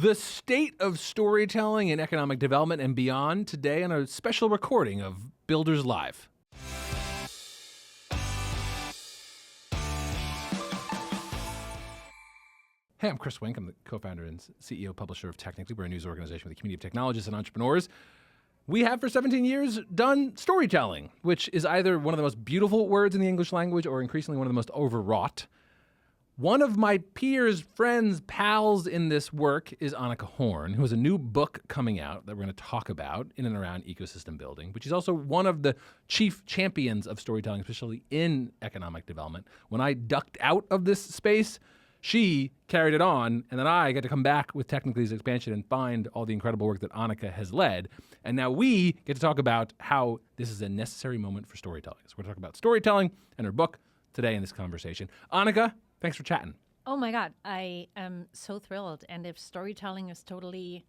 the state of storytelling in economic development and beyond today on a special recording of Builders Live. Hey, I'm Chris Wink. I'm the co-founder and CEO, publisher of Technically. We're a news organization with a community of technologists and entrepreneurs. We have for 17 years done storytelling, which is either one of the most beautiful words in the English language or increasingly one of the most overwrought. One of my peers, friends, pals in this work is Anika Horn, who has a new book coming out that we're going to talk about in and around ecosystem building, but she's also one of the chief champions of storytelling, especially in economic development. When I ducked out of this space, she carried it on, and then I get to come back with Technically's expansion and find all the incredible work that Anika has led. And now we get to talk about how this is a necessary moment for storytelling. So we're going to talk about storytelling and her book today in this conversation. Anika, thanks for chatting. Oh my God, I am so thrilled. And if storytelling is totally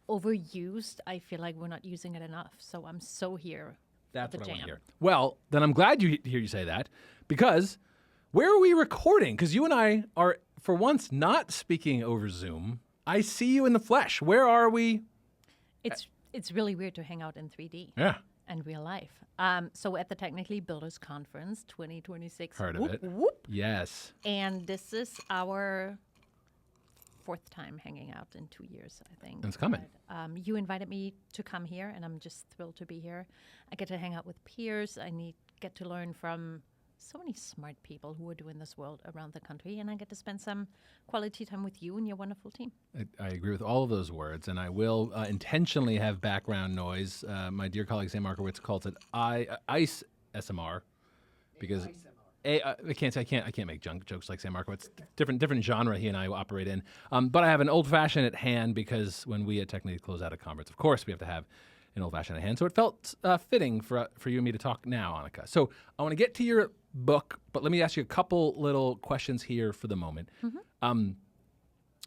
overused, I feel like we're not using it enough. So I'm so here. That's for the what I want to jam. hear. Well, then I'm glad you hear you say that, because where are we recording? Because you and I are, for once, not speaking over Zoom. I see you in the flesh. Where are we? It's really weird to hang out in 3D. Yeah. And real life. So at the Technically Builders Conference 2026. Heard of whoop, it. Whoop. Yes. And this is our fourth time hanging out in 2 years, I think. It's coming. But, you invited me to come here, and I'm just thrilled to be here. I get to hang out with peers. Get to learn from so many smart people who are doing this world around the country, and I get to spend some quality time with you and your wonderful team. I agree with all of those words, and I will intentionally have background noise. My dear colleague Sam Markowitz calls it ICE SMR because I can't make jokes like Sam Markowitz. Different genre he and I operate in. But I have an old fashioned at hand because when we at Technically close out a conference, of course we have to have an old fashioned at hand. So it felt fitting for you and me to talk now, Anika. So I want to get to your book, but let me ask you a couple little questions here for the moment. Mm-hmm.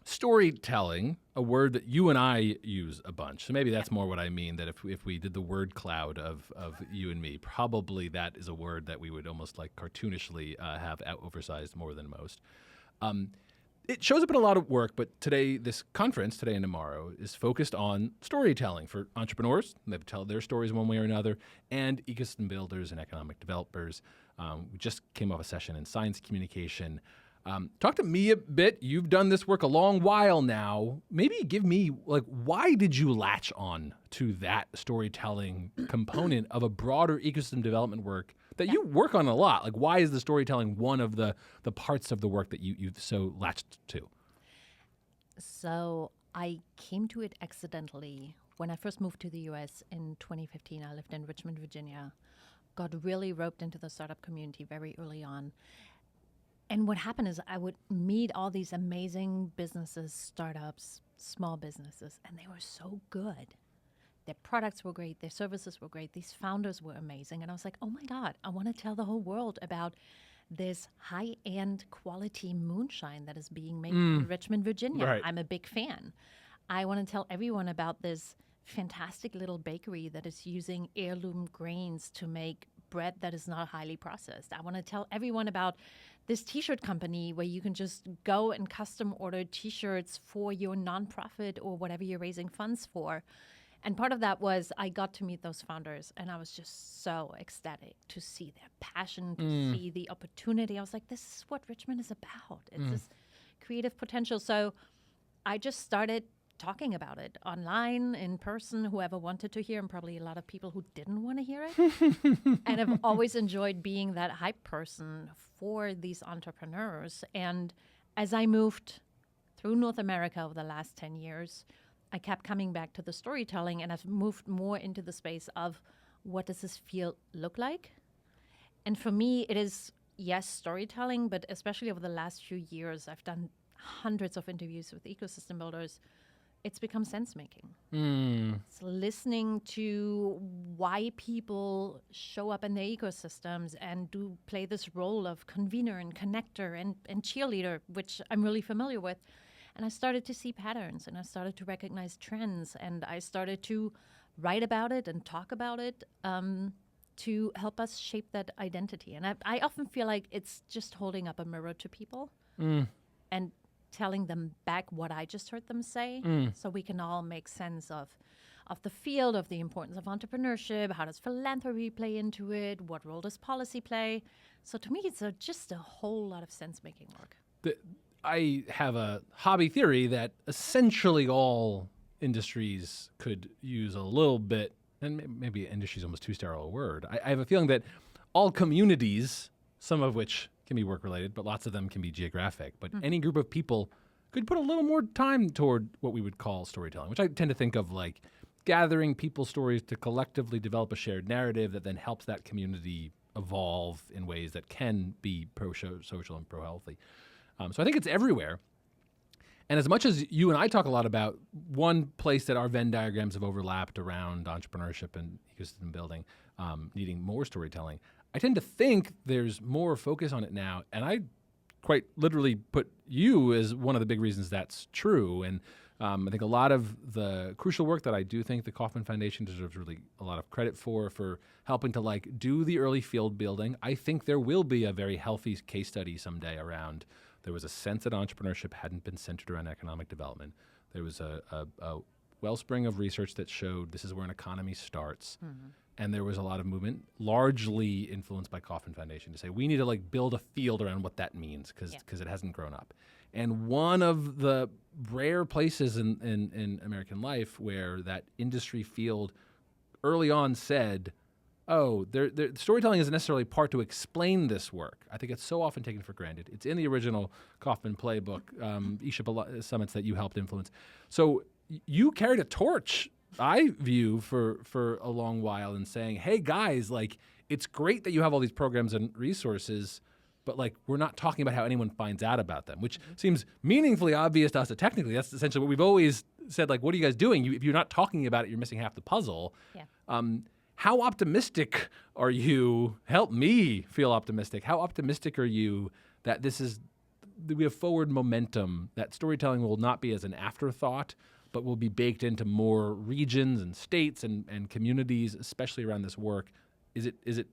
Storytelling, a word that you and I use a bunch. So maybe that's more what I mean, that if we did the word cloud of you and me, probably that is a word that we would almost like cartoonishly have oversized more than most. It shows up in a lot of work, but today, this conference, today and tomorrow, is focused on storytelling for entrepreneurs. They tell their stories one way or another, and ecosystem builders and economic developers. We just came off a session in science communication. Talk to me a bit. You've done this work a long while now. Maybe give me, why did you latch on to that storytelling component of a broader ecosystem development work that you work on a lot? Like, why is the storytelling one of the parts of the work that you've so latched to? So I came to it accidentally. When I first moved to the U.S. in 2015, I lived in Richmond, Virginia. Got really roped into the startup community very early on. And what happened is I would meet all these amazing businesses, startups, small businesses, and they were so good. Their products were great. Their services were great. These founders were amazing. And I was like, oh my God, I want to tell the whole world about this high-end quality moonshine that is being made in Richmond, Virginia. Right. I'm a big fan. I want to tell everyone about this fantastic little bakery that is using heirloom grains to make bread that is not highly processed. I want to tell everyone about this t-shirt company where you can just go and custom order t-shirts for your nonprofit or whatever you're raising funds for. And part of that was I got to meet those founders, and I was just so ecstatic to see their passion, to see the opportunity. I was like, this is what Richmond is about. It's this creative potential. So I just started talking about it online, in person, whoever wanted to hear, and probably a lot of people who didn't want to hear it. And I've always enjoyed being that hype person for these entrepreneurs. And as I moved through North America over the last 10 years, I kept coming back to the storytelling, and I've moved more into the space of what does this field look like? And for me, it is, yes, storytelling, but especially over the last few years, I've done hundreds of interviews with ecosystem builders. It's become sense-making. It's listening to why people show up in their ecosystems and do play this role of convener and connector and cheerleader, which I'm really familiar with. And I started to see patterns, and I started to recognize trends, and I started to write about it and talk about it to help us shape that identity. And I often feel like it's just holding up a mirror to people and telling them back what I just heard them say, so we can all make sense of the field, of the importance of entrepreneurship. How does philanthropy play into it? What role does policy play? So to me, it's just a whole lot of sense-making work. I have a hobby theory that essentially all industries could use a little bit, and maybe industry is almost too sterile a word. I have a feeling that all communities, some of which can be work-related, but lots of them can be geographic, but any group of people could put a little more time toward what we would call storytelling, which I tend to think of like gathering people's stories to collectively develop a shared narrative that then helps that community evolve in ways that can be pro-social and pro-healthy. So I think it's everywhere. And as much as you and I talk a lot about one place that our Venn diagrams have overlapped around entrepreneurship and ecosystem building, needing more storytelling, I tend to think there's more focus on it now. And I quite literally put you as one of the big reasons that's true. And I think a lot of the crucial work that I do think the Kauffman Foundation deserves really a lot of credit for helping to like do the early field building. I think there will be a very healthy case study someday around there was a sense that entrepreneurship hadn't been centered around economic development. There was a wellspring of research that showed this is where an economy starts. And there was a lot of movement, largely influenced by Kauffman Foundation, to say we need to like build a field around what that means because it hasn't grown up. And one of the rare places in American life where that industry field early on said, oh, storytelling isn't necessarily part to explain this work. I think it's so often taken for granted. It's in the original Kauffman playbook, eShip summits that you helped influence. So you carried a torch, I view, for a long while in saying, hey, guys, like, it's great that you have all these programs and resources, but like we're not talking about how anyone finds out about them, which seems meaningfully obvious to us that technically that's essentially what we've always said, like, what are you guys doing? If you're not talking about it, you're missing half the puzzle. Yeah. How optimistic are you? Help me feel optimistic. How optimistic are you that we have forward momentum, that storytelling will not be as an afterthought, but will be baked into more regions and states and communities, especially around this work?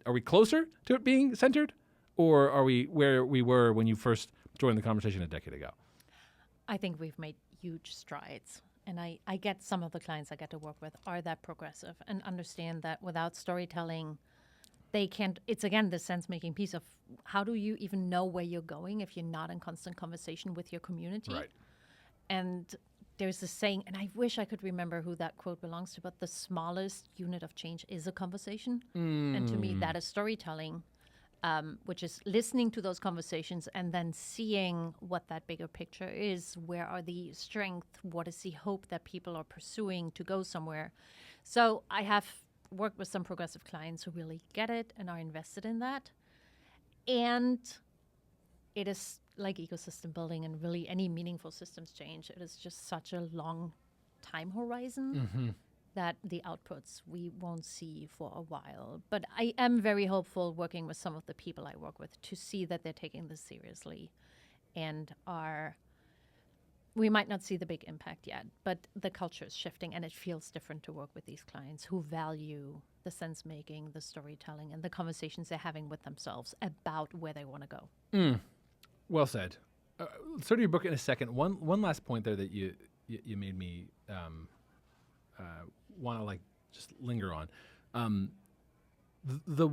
Are we closer to it being centered? Or are we where we were when you first joined the conversation a decade ago? I think we've made huge strides. And I get some of the clients I get to work with are that progressive and understand that without storytelling, they can't. It's, again, the sense-making piece of how do you even know where you're going if you're not in constant conversation with your community? Right. And there's this saying, and I wish I could remember who that quote belongs to, but the smallest unit of change is a conversation. And to me, that is storytelling. Which is listening to those conversations and then seeing what that bigger picture is. Where are the strengths? What is the hope that people are pursuing to go somewhere? So I have worked with some progressive clients who really get it and are invested in that. And it is like ecosystem building and really any meaningful systems change. It is just such a long time horizon. That the outputs we won't see for a while. But I am very hopeful working with some of the people I work with to see that they're taking this seriously and we might not see the big impact yet, but the culture is shifting and it feels different to work with these clients who value the sense making, the storytelling, and the conversations they're having with themselves about where they want to go. Well said. Sort of your book in a second. One last point there that you made me want to like just linger on. The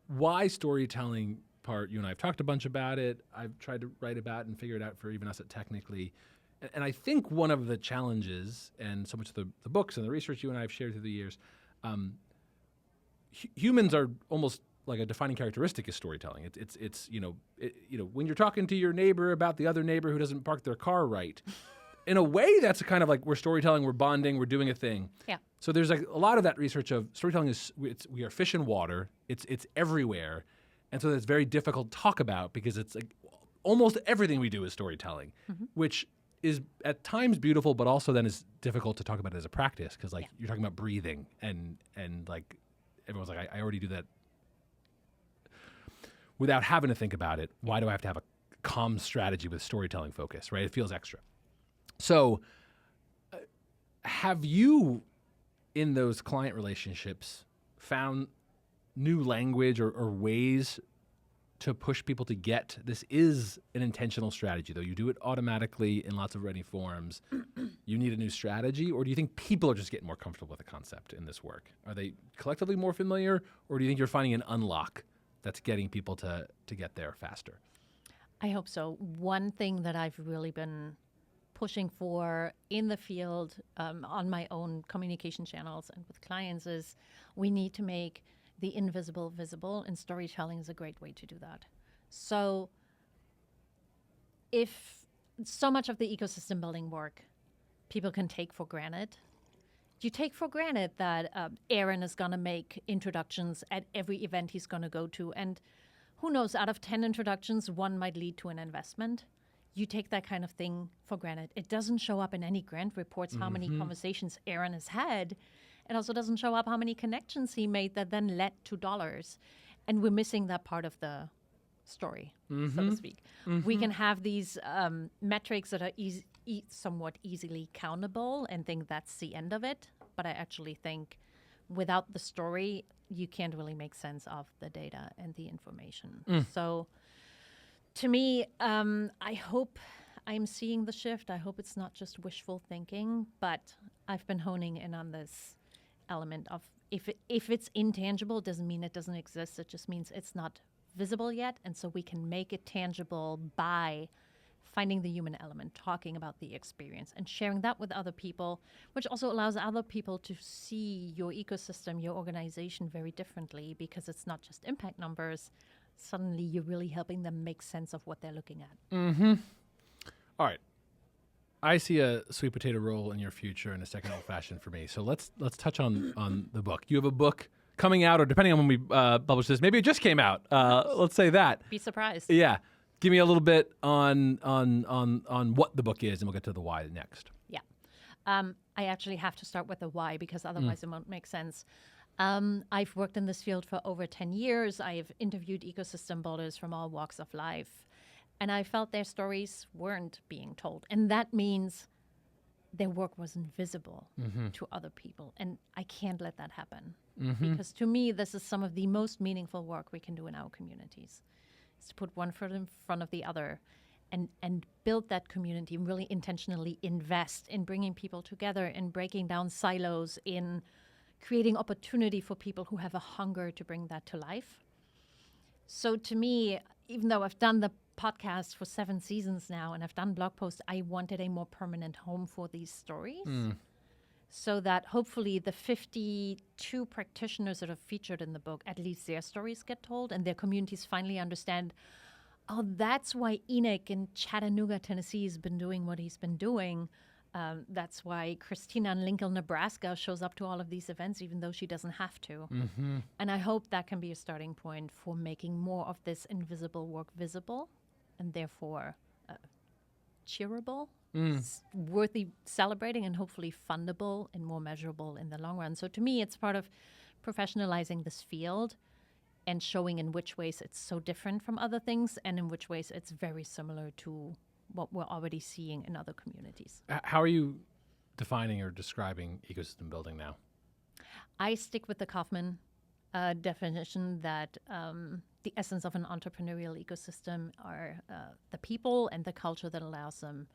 why storytelling part, you and I have talked a bunch about it. I've tried to write about and figure it out for even us at Technically. And I think one of the challenges, and so much of the books and the research you and I have shared through the years, humans are almost like a defining characteristic is storytelling. It's when you're talking to your neighbor about the other neighbor who doesn't park their car right. In a way, that's a kind of like we're storytelling, we're bonding, we're doing a thing. Yeah. So there's like a lot of that research of storytelling we are fish in water. It's everywhere, and so it's very difficult to talk about because it's like almost everything we do is storytelling, which is at times beautiful, but also then is difficult to talk about it as a practice because like you're talking about breathing and like everyone's like I already do that without having to think about it. Why do I have to have a calm strategy with storytelling focus? Right? It feels extra. So, have you, in those client relationships, found new language or ways to push people to get this is an intentional strategy, though? You do it automatically in lots of ready forms. You need a new strategy, or do you think people are just getting more comfortable with the concept in this work? Are they collectively more familiar, or do you think you're finding an unlock that's getting people to get there faster? I hope so. One thing that I've really been pushing for in the field on my own communication channels and with clients is we need to make the invisible visible, and storytelling is a great way to do that. So if so much of the ecosystem building work people can take for granted, you take for granted that Aaron is going to make introductions at every event he's going to go to. And who knows, out of 10 introductions, one might lead to an investment. You take that kind of thing for granted. It doesn't show up in any grant reports how many conversations Aaron has had. It also doesn't show up how many connections he made that then led to dollars. And we're missing that part of the story, so to speak. We can have these metrics that are somewhat easily countable and think that's the end of it. But I actually think without the story, you can't really make sense of the data and the information. So to me, I hope I'm seeing the shift. I hope it's not just wishful thinking, but I've been honing in on this element of if it's intangible, it doesn't mean it doesn't exist. It just means it's not visible yet. And so we can make it tangible by finding the human element, talking about the experience and sharing that with other people, which also allows other people to see your ecosystem, your organization very differently, because it's not just impact numbers. Suddenly you're really helping them make sense of what they're looking at. All right. I see a sweet potato roll in your future and a second old fashioned for me. So let's touch on the book. You have a book coming out, or depending on when we publish this, maybe it just came out. Let's say that. Be surprised. Yeah. Give me a little bit on what the book is, and we'll get to the why next. Yeah. I actually have to start with the why, because otherwise it won't make sense. I've worked in this field for over 10 years. I've interviewed ecosystem builders from all walks of life, and I felt their stories weren't being told. And that means their work wasn't visible to other people. And I can't let that happen. Because to me, this is some of the most meaningful work we can do in our communities, is to put one foot in front of the other and build that community, and really intentionally invest in bringing people together and breaking down silos, in creating opportunity for people who have a hunger to bring that to life. So to me, even though I've done the podcast for 7 seasons now and I've done blog posts, I wanted a more permanent home for these stories, so that hopefully the 52 practitioners that are featured in the book, at least their stories get told and their communities finally understand, oh, that's why Enoch in Chattanooga, Tennessee has been doing what he's been doing. That's why Christina in Lincoln, Nebraska shows up to all of these events, even though she doesn't have to. And I hope that can be a starting point for making more of this invisible work visible, and therefore cheerable, worthy celebrating, and hopefully fundable and more measurable in the long run. So to me, it's part of professionalizing this field and showing in which ways it's so different from other things, and in which ways it's very similar to what we're already seeing in other communities. How are you defining or describing ecosystem building now? I stick with the Kaufman definition that the essence of an entrepreneurial ecosystem are the people and the culture that allows them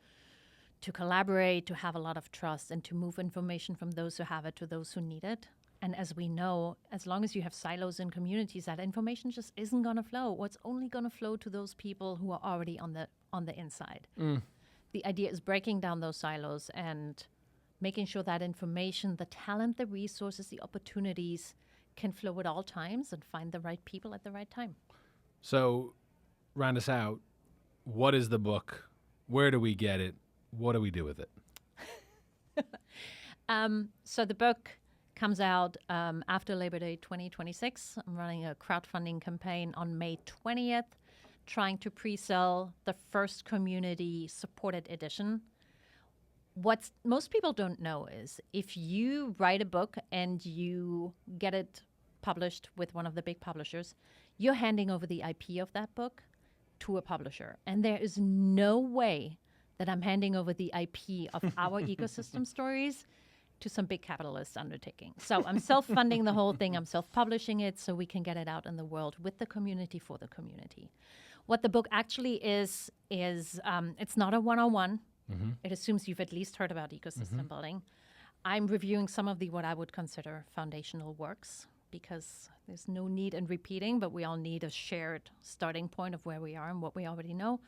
to collaborate, to have a lot of trust, and to move information from those who have it to those who need it. And as we know, as long as you have silos in communities, that information just isn't going to flow. Or it's only going to flow to those people who are already on the inside. The idea is breaking down those silos and making sure that information, the talent, the resources, the opportunities can flow at all times and find the right people at the right time. So, round us out. What is the book? Where do we get it? What do we do with it? So the book comes out after Labor Day 2026. I'm running a crowdfunding campaign on May 20th, trying to pre-sell the first community-supported edition. What most people don't know is if you write a book and you get it published with one of the big publishers, you're handing over the IP of that book to a publisher. And there is no way that I'm handing over the IP of our ecosystem stories to some big capitalist undertaking. So I'm self-funding the whole thing. I'm self-publishing it so we can get it out in the world with the community for the community. What the book actually is it's not a 101. It assumes you've at least heard about ecosystem building. I'm reviewing some of the what I would consider foundational works because there's no need in repeating, but we all need a shared starting point of where we are and what we already know.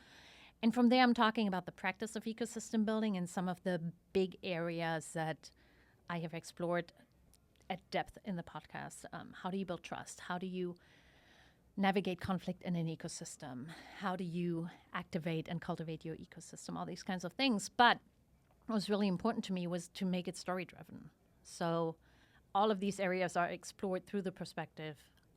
And from there, I'm talking about the practice of ecosystem building and some of the big areas that I have explored at depth in the podcast. How do you build trust? How do you navigate conflict in an ecosystem? How do you activate and cultivate your ecosystem? All these kinds of things. But what was really important to me was to make it story-driven. So all of these areas are explored through the perspective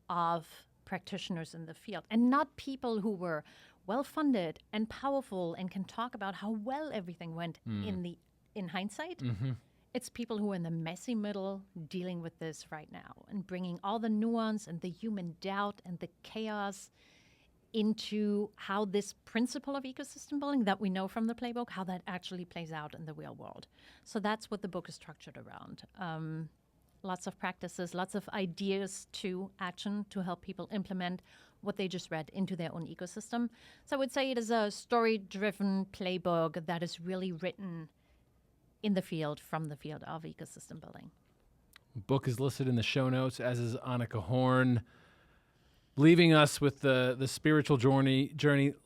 of practitioners in the field and not people who were well-funded and powerful and can talk about how well everything went in hindsight. It's people who are in the messy middle dealing with this right now and bringing all the nuance and the human doubt and the chaos into how this principle of ecosystem building that we know from the playbook, how that actually plays out in the real world. So that's what the book is structured around. Lots of practices, lots of ideas to action to help people implement what they just read into their own ecosystem. So I would say it is a story-driven playbook that is really written in the field, from the field of ecosystem building. Book is listed in the show notes, as is Anika Horn, leaving us with the spiritual journey.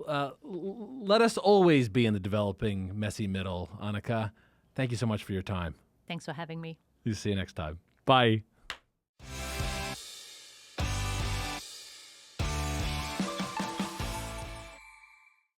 Let us always be in the developing, messy middle. Anika, thank you so much for your time. Thanks for having me. See you next time. Bye.